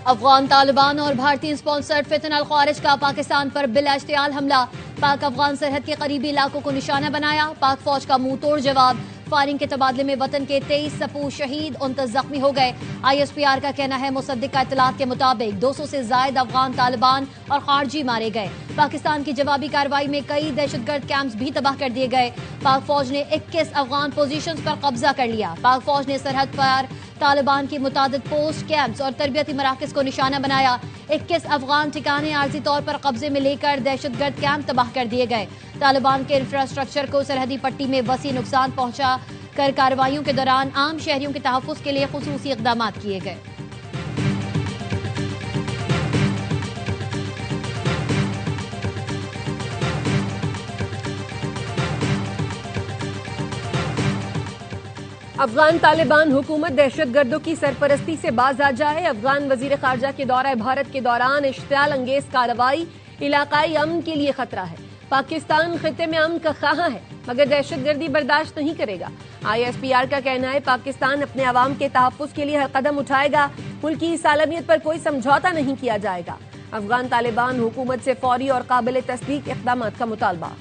افغان طالبان اور بھارتی اسپانسرڈ فتن الخوارج کا پاکستان پر بلا اشتعال حملہ، پاک افغان سرحد کے قریبی علاقوں کو نشانہ بنایا، پاک فوج کا منہ توڑ جواب، فائرنگ کے تبادلے میں وطن کے 23 سپو شہید 29 زخمی ہو گئے۔ ISPR کا کہنا ہے مصدقہ اطلاعات کے مطابق 200 سے زائد افغان طالبان اور خارجی مارے گئے۔ پاکستان کی جوابی کارروائی میں کئی دہشت گرد کیمپس بھی تباہ کر دیے گئے۔ پاک فوج نے 21 افغان پوزیشنز پر قبضہ کر لیا۔ پاک فوج نے سرحد پر طالبان کی متعدد پوسٹ کیمپس اور تربیتی مراکز کو نشانہ بنایا۔ 21 افغان ٹھکانے عارضی طور پر قبضے میں لے کر دہشت گرد کیمپ تباہ کر دیے گئے۔ طالبان کے انفراسٹرکچر کو سرحدی پٹی میں وسیع نقصان پہنچا کر کارروائیوں کے دوران عام شہریوں کے تحفظ کے لیے خصوصی اقدامات کیے گئے۔ افغان طالبان حکومت دہشت گردوں کی سرپرستی سے باز آ جائے۔ افغان وزیر خارجہ کے دورہ بھارت کے دوران اشتعال انگیز کارروائی علاقائی امن کے لیے خطرہ ہے۔ پاکستان خطے میں امن کا خواہاں ہے مگر دہشت گردی برداشت نہیں کرے گا۔ ISPR کا کہنا ہے پاکستان اپنے عوام کے تحفظ کے لیے ہر قدم اٹھائے گا، ملکی سالمیت پر کوئی سمجھوتہ نہیں کیا جائے گا۔ افغان طالبان حکومت سے فوری اور قابل تصدیق اقدامات کا مطالبہ۔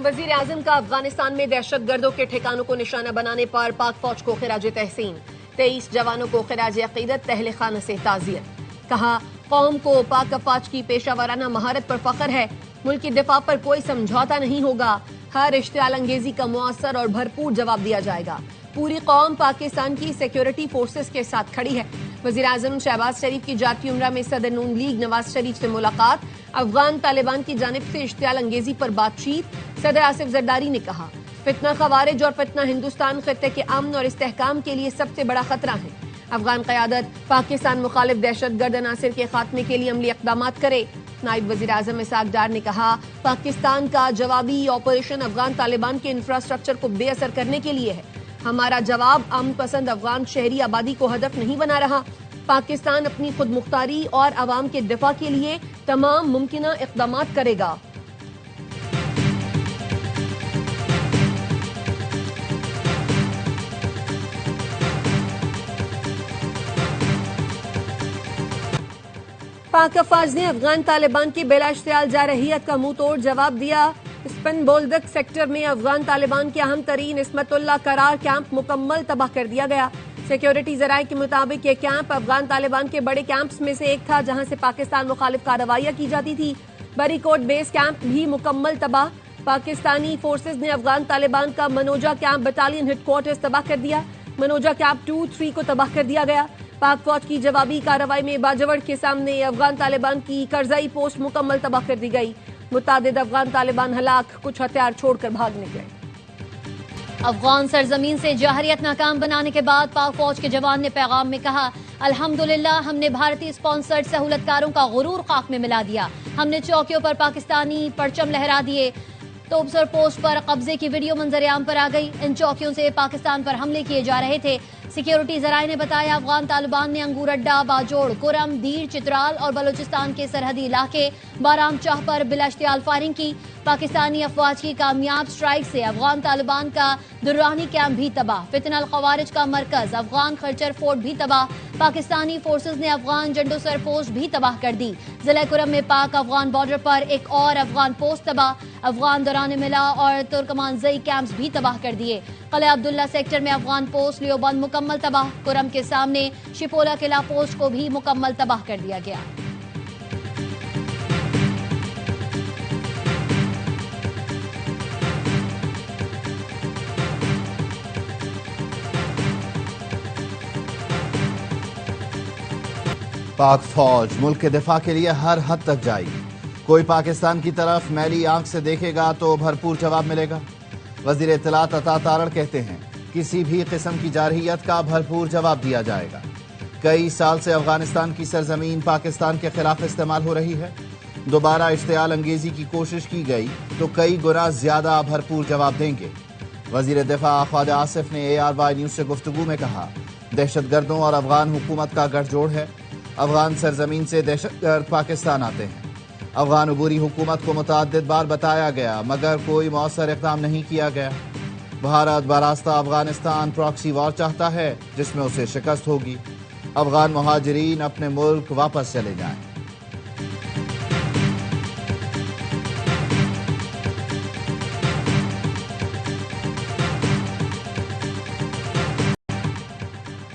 وزیر اعظم کا افغانستان میں دہشت گردوں کے ٹھکانوں کو نشانہ بنانے پر پاک فوج کو خراج تحسین، 23 جوانوں کو خراج عقیدت تہل خانہ سے تعزیت۔ کہا قوم کو پاک افواج کی پیشہ ورانہ مہارت پر فخر ہے، ملک کی دفاع پر کوئی سمجھوتہ نہیں ہوگا، ہر اشتعال انگیزی کا مؤثر اور بھرپور جواب دیا جائے گا۔ پوری قوم پاکستان کی سیکیورٹی فورسز کے ساتھ کھڑی ہے۔ وزیر اعظم شہباز شریف کی جاتی عمرہ میں صدر نون لیگ نواز شریف سے ملاقات، افغان طالبان کی جانب سے اشتعال انگیزی پر بات چیت۔ صدر آصف زرداری نے کہا فتنہ خوارج اور فتنہ ہندوستان خطے کے امن اور استحکام کے لیے سب سے بڑا خطرہ ہے۔ افغان قیادت پاکستان مخالف دہشت گرد عناصر کے خاتمے کے لیے عملی اقدامات کرے۔ نائب وزیر اعظم اسحاق ڈار نے کہا پاکستان کا جوابی آپریشن افغان طالبان کے انفراسٹرکچر کو بے اثر کرنے کے لیے ہے۔ ہمارا جواب امن پسند افغان شہری آبادی کو ہدف نہیں بنا رہا۔ پاکستان اپنی خود مختاری اور عوام کے دفاع کے لیے تمام ممکنہ اقدامات کرے گا۔ پاک افواج نے افغان طالبان کی بلا اشتعال جارحیت کا منہ توڑ جواب دیا۔ اسپن بولدک سیکٹر میں افغان طالبان کے اہم ترین عصمت اللہ قرار کیمپ مکمل تباہ کر دیا گیا۔ سیکیورٹی ذرائع کے مطابق یہ کیمپ افغان طالبان کے بڑے کیمپس میں سے ایک تھا جہاں سے پاکستان مخالف کارروائیاں کی جاتی تھی۔ بری کوٹ بیس کیمپ بھی مکمل تباہ۔ پاکستانی فورسز نے افغان طالبان کا منوجا کیمپ بٹالین ہیڈ کوارٹرز تباہ کر دیا۔ منوجا کیمپ 2-3 کو تباہ کر دیا گیا۔ پاک فوج کی جوابی کارروائی میں باجوڑ کے سامنے افغان طالبان کی کرزئی پوسٹ مکمل تباہ کر دی گئی۔ متعدد افغان طالبان ہلاک، کچھ ہتھیار چھوڑ کر بھاگ نکلے۔ افغان سرزمین سے جارحیت ناکام بنانے کے بعد پاک فوج کے جوان نے پیغام میں کہا الحمدللہ ہم نے بھارتی اسپانسرڈ سہولت کاروں کا غرور خاک میں ملا دیا، ہم نے چوکیوں پر پاکستانی پرچم لہرا دیے۔ توپسر پوسٹ پر قبضے کی ویڈیو منظر عام پر آ گئی، ان چوکیوں سے پاکستان پر حملے کیے جا رہے تھے۔ سیکیورٹی ذرائع نے بتایا افغان طالبان نے انگور اڈا، باجوڑ، کرم، دیر، چترال اور بلوچستان کے سرحدی علاقے بارام چاہ پر بلا اشتعال فائرنگ کی۔ پاکستانی افواج کی کامیاب سٹرائک سے افغان طالبان کا درانی کیمپ بھی تباہ، فتنہ الخوارج کا مرکز افغان خرچر فورٹ بھی تباہ۔ پاکستانی فورسز نے افغان جنڈو سر پوسٹ بھی تباہ کر دی۔ ضلع کرم میں پاک افغان بارڈر پر ایک اور افغان پوسٹ تباہ، افغان دوران ملا اور ترکمان زئی کیمپس بھی تباہ کر دیے۔ قلعہ عبداللہ سیکٹر میں افغان پوسٹ لیوبند مکمل تباہ، کرم کے سامنے شپولا قلعہ پوسٹ کو بھی مکمل تباہ کر دیا گیا۔ پاک فوج ملک کے دفاع کے لیے ہر حد تک جائے گی، کوئی پاکستان کی طرف میلی آنکھ سے دیکھے گا تو بھرپور جواب ملے گا۔ وزیر اطلاعات عطا تارڑ کہتے ہیں کسی بھی قسم کی جارحیت کا بھرپور جواب دیا جائے گا۔ کئی سال سے افغانستان کی سرزمین پاکستان کے خلاف استعمال ہو رہی ہے، دوبارہ اشتعال انگیزی کی کوشش کی گئی تو کئی گنا زیادہ بھرپور جواب دیں گے۔ وزیر دفاع خواجہ آصف نے ARY نیوز سے گفتگو میں کہا دہشت گردوں اور افغان حکومت کا گٹھ جوڑ ہے، افغان سرزمین سے دہشت گرد پاکستان آتے ہیں۔ افغان عبوری حکومت کو متعدد بار بتایا گیا مگر کوئی مؤثر اقدام نہیں کیا گیا۔ بھارت براستہ افغانستان پراکسی وار چاہتا ہے جس میں اسے شکست ہوگی۔ افغان مہاجرین اپنے ملک واپس چلے جائیں۔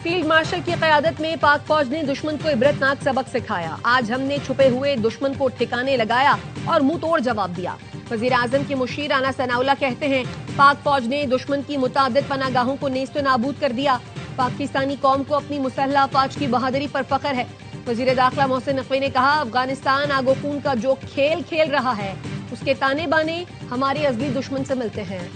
فیلڈ مارشل کی قیادت میں پاک فوج نے دشمن کو عبرتناک سبق سکھایا۔ آج ہم نے چھپے ہوئے دشمن کو ٹھکانے لگایا اور منہ توڑ جواب دیا۔ وزیر اعظم کے مشیر رانا ثناء اللہ کہتے ہیں پاک فوج نے دشمن کی متعدد پناہ گاہوں کو نیست و نابود کر دیا۔ پاکستانی قوم کو اپنی مسلح افواج کی بہادری پر فخر ہے۔ وزیر داخلہ محسن نقوی نے کہا افغانستان آگ و خون کا جو کھیل کھیل رہا ہے اس کے تانے بانے ہمارے ازلی دشمن سے ملتے ہیں۔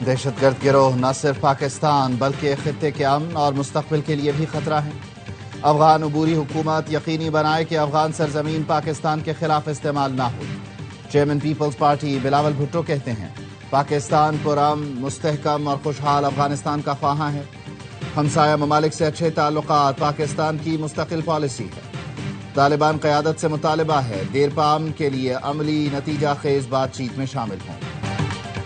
دہشت گرد گروہ نہ صرف پاکستان بلکہ خطے کے امن اور مستقبل کے لیے بھی خطرہ ہیں۔ افغان عبوری حکومت یقینی بنائے کہ افغان سرزمین پاکستان کے خلاف استعمال نہ ہو۔ Chairman Peoples Party Bilawal Bhutto کہتے ہیں پاکستان پرامن، مستحکم اور خوشحال افغانستان کا خواہاں ہے۔ ہمسایہ ممالک سے اچھے تعلقات پاکستان کی مستقل پالیسی ہے۔ طالبان قیادت سے مطالبہ ہے دیر پا امن کے لیے عملی نتیجہ خیز بات چیت میں شامل ہوں۔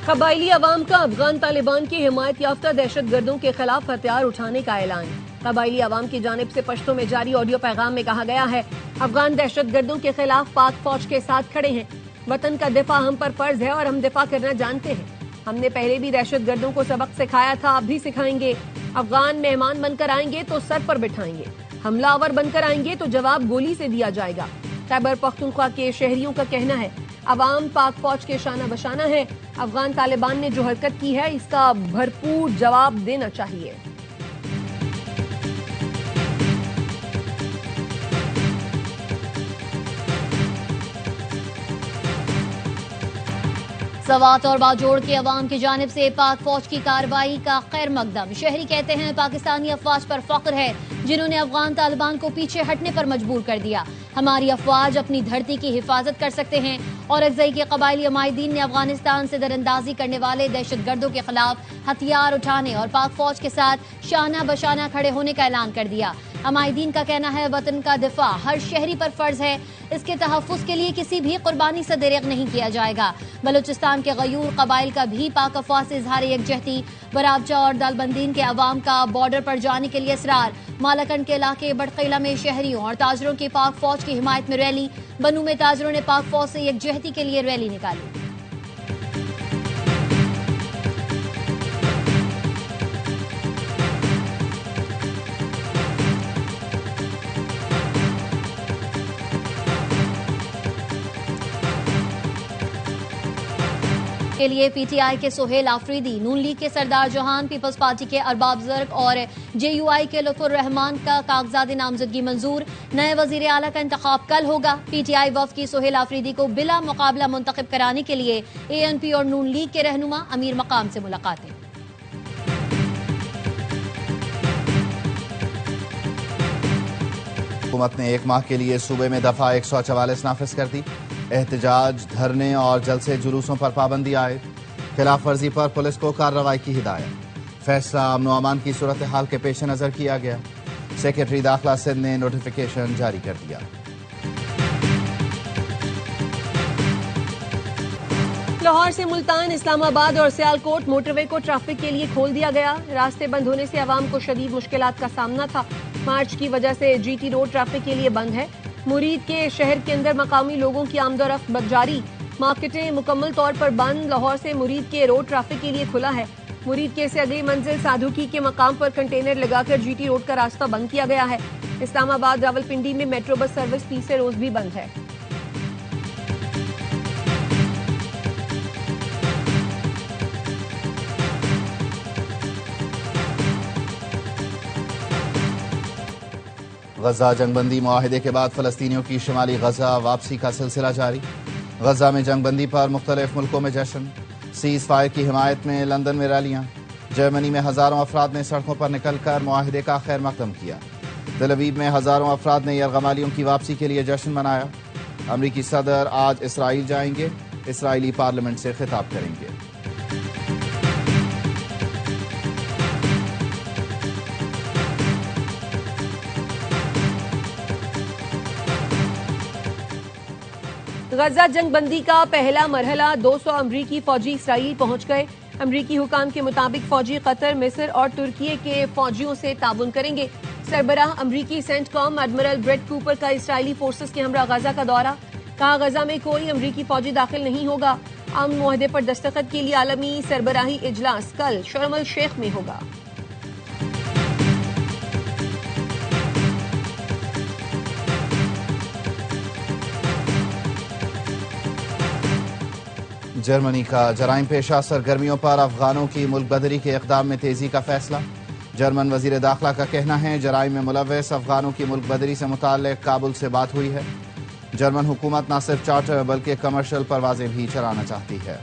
قبائلی عوام کا افغان طالبان کی حمایت یافتہ دہشت گردوں کے خلاف ہتھیار اٹھانے کا اعلان۔ قبائلی عوام کی جانب سے پشتو میں جاری آڈیو پیغام میں کہا گیا ہے افغان دہشت گردوں کے خلاف پاک فوج کے ساتھ کھڑے ہیں۔ وطن کا دفاع ہم پر فرض ہے اور ہم دفاع کرنا جانتے ہیں۔ ہم نے پہلے بھی دہشت گردوں کو سبق سکھایا تھا، اب بھی سکھائیں گے۔ افغان مہمان بن کر آئیں گے تو سر پر بٹھائیں گے، حملہ آور بن کر آئیں گے تو جواب گولی سے دیا جائے گا۔ خیبر پختونخوا کے شہریوں کا کہنا ہے عوام پاک فوج کے شانہ بشانہ ہے۔ افغان طالبان نے جو حرکت کی ہے اس کا بھرپور جواب دینا چاہیے۔ سوات اور باجوڑ کے عوام کی جانب سے پاک فوج کی کارروائی کا خیر مقدم۔ شہری کہتے ہیں پاکستانی افواج پر فخر ہے جنہوں نے افغان طالبان کو پیچھے ہٹنے پر مجبور کر دیا۔ ہماری افواج اپنی دھرتی کی حفاظت کر سکتے ہیں۔ اور اکزئی کے قبائلی عمائدین نے افغانستان سے دراندازی کرنے والے دہشت گردوں کے خلاف ہتھیار اٹھانے اور پاک فوج کے ساتھ شانہ بشانہ کھڑے ہونے کا اعلان کر دیا۔ عمائدین کا کہنا ہے وطن کا دفاع ہر شہری پر فرض ہے، اس کے تحفظ کے لیے کسی بھی قربانی سے دریغ نہیں کیا جائے گا۔ بلوچستان کے غیور قبائل کا بھی پاک افواج سے اظہار یکجہتی۔ برابچہ اور دالبندین کے عوام کا بارڈر پر جانے کے لیے اصرار۔ مالاکنڈ کے علاقے بڑقیلہ میں شہریوں اور تاجروں کی پاک فوج کی حمایت میں ریلی۔ بنو میں تاجروں نے پاک فوج سے یکجہتی کے لیے ریلی نکالی۔ کے لیے پی ٹی آئی کے سہیل آفریدی، نون لیگ کے سردار جہان، پیپلز پارٹی کے ارباب زرق اور جے یو آئی کے لطف الرحمان کا کاغذات نامزدگی منظور۔ نئے وزیر اعلیٰ کا انتخاب کل ہوگا۔ پی ٹی آئی وفد کی سہیل آفریدی کو بلا مقابلہ منتخب کرانے کے لیے اے این پی اور نون لیگ کے رہنما امیر مقام سے ملاقاتیں۔ حکومت نے ایک ماہ کے لیے صوبے میں دفعہ 144 نافذ کر دی۔ احتجاج، دھرنے اور جلسے جلوسوں پر پابندی عائد۔ خلاف ورزی پر پولیس کو کارروائی کی ہدایت۔ فیصلہ امن و امان کی صورتحال کے پیش نظر کیا گیا۔ سیکرٹری داخلہ سندھ نے نوٹیفیکیشن جاری کر دیا۔ لاہور سے ملتان، اسلام آباد اور سیالکوٹ موٹر وے کو ٹریفک کے لیے کھول دیا گیا۔ راستے بند ہونے سے عوام کو شدید مشکلات کا سامنا تھا۔ مارچ کی وجہ سے جی ٹی روڈ ٹریفک کے لیے بند ہے۔ مرید کے شہر کے اندر مقامی لوگوں کی آمد و رفت جاری۔ مارکیٹیں مکمل طور پر بند۔ لاہور سے مرید کے روڈ ٹریفک کے لیے کھلا ہے۔ مرید کے سے اگلی منزل سادھوکی کے مقام پر کنٹینر لگا کر جی ٹی روڈ کا راستہ بند کیا گیا ہے۔ اسلام آباد راولپنڈی میں میٹرو بس سروس تیسرے روز بھی بند ہے۔ غزہ جنگ بندی معاہدے کے بعد فلسطینیوں کی شمالی غزہ واپسی کا سلسلہ جاری۔ غزہ میں جنگ بندی پر مختلف ملکوں میں جشن۔ سیز فائر کی حمایت میں لندن میں ریلیاں۔ جرمنی میں ہزاروں افراد نے سڑکوں پر نکل کر معاہدے کا خیر مقدم کیا۔ تل ابیب میں ہزاروں افراد نے یرغمالیوں کی واپسی کے لیے جشن منایا۔ امریکی صدر آج اسرائیل جائیں گے، اسرائیلی پارلیمنٹ سے خطاب کریں گے۔ غزہ جنگ بندی کا پہلا مرحلہ 200 امریکی فوجی اسرائیل پہنچ گئے. امریکی حکام کے مطابق فوجی قطر، مصر اور ترکی کے فوجیوں سے تعاون کریں گے. سربراہ امریکی سینٹ کام ایڈمرل بریٹ کوپر کا اسرائیلی فورسز کے ہمراہ غزہ کا دورہ. کہا غزہ میں کوئی امریکی فوجی داخل نہیں ہوگا. امن معاہدے پر دستخط کے لیے عالمی سربراہی اجلاس کل شرم الشیخ میں ہوگا. جرمنی کا جرائم پیشہ سرگرمیوں پر افغانوں کی ملک بدری کے اقدام میں تیزی کا فیصلہ. جرمن وزیر داخلہ کا کہنا ہے جرائم میں ملوث افغانوں کی ملک بدری سے متعلق کابل سے بات ہوئی ہے. جرمن حکومت نہ صرف چارٹر بلکہ کمرشل پروازیں بھی چلانا چاہتی ہے.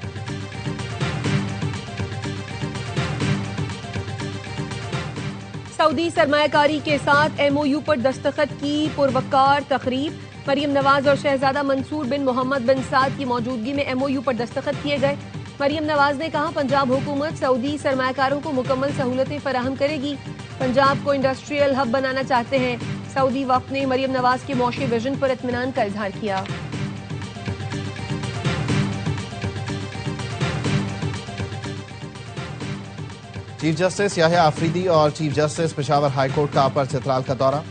سعودی سرمایہ کاری کے ساتھ ایم او یو پر دستخط کی پروقار تقریب. مریم نواز اور شہزادہ منصور بن محمد بن سعد کی موجودگی میں ایم او یو پر دستخط کیے گئے. مریم نواز نے کہا پنجاب حکومت سعودی سرمایہ کاروں کو مکمل سہولتیں فراہم کرے گی. پنجاب کو انڈسٹریل ہب بنانا چاہتے ہیں. سعودی وفد نے مریم نواز کے معاشی ویژن پر اطمینان کا اظہار کیا. چیف جسٹس یحییٰ آفریدی اور chief justice Peshawar high court کا اپر چترال کا دورہ.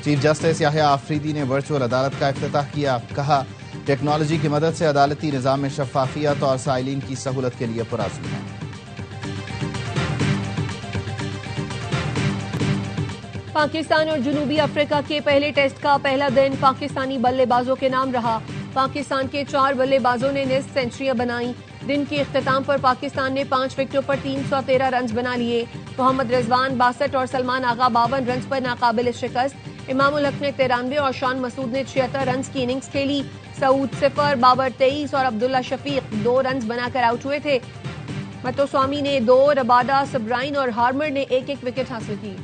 چیف جسٹس یحییٰ آفریدی نے ورچوئل عدالت کا افتتاح کیا. کہا ٹیکنالوجی کی مدد سے عدالتی نظام میں شفافیت اور سائلین کی سہولت کے لیے پرعزم ہے. پاکستان اور جنوبی افریقہ کے پہلے ٹیسٹ کا پہلا دن پاکستانی بلے بازوں کے نام رہا. پاکستان کے 4 بلے بازوں نے نصف سینچریاں بنائیں. دن کے اختتام پر پاکستان نے 5 وکٹوں پر 313 رنز بنا لیے. محمد رضوان 62 اور سلمان آغا 52 رنز پر ناقابل شکست. امام الحق نے 93 اور شان مسعود نے 76 رنز کی اننگز کھیلی. سعود 0، بابر 23 اور عبداللہ شفیق 2 رنز بنا کر آؤٹ ہوئے تھے. متوسوامی نے 2، ربادہ، سبرائن اور ہارمر نے 1-1 وکٹ حاصل کی.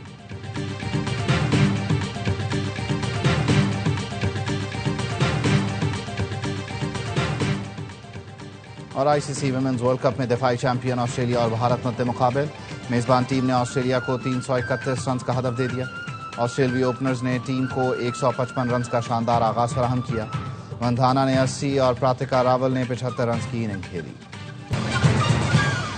اور آئی سی سی ویمنز ورلڈ کپ میں دفاعی چیمپئن آسٹریلیا اور بھارت مد مقابل. میزبان ٹیم نے آسٹریلیا کو 331 رنز کا ہدف دے دیا. آسٹریلوی اوپنرز نے ٹیم کو 155 رنز کا شاندار آغاز فراہم کیا. مندھانا نے 80 اور پراتیکا راول نے 75 رنز کی اننگ کھیلی.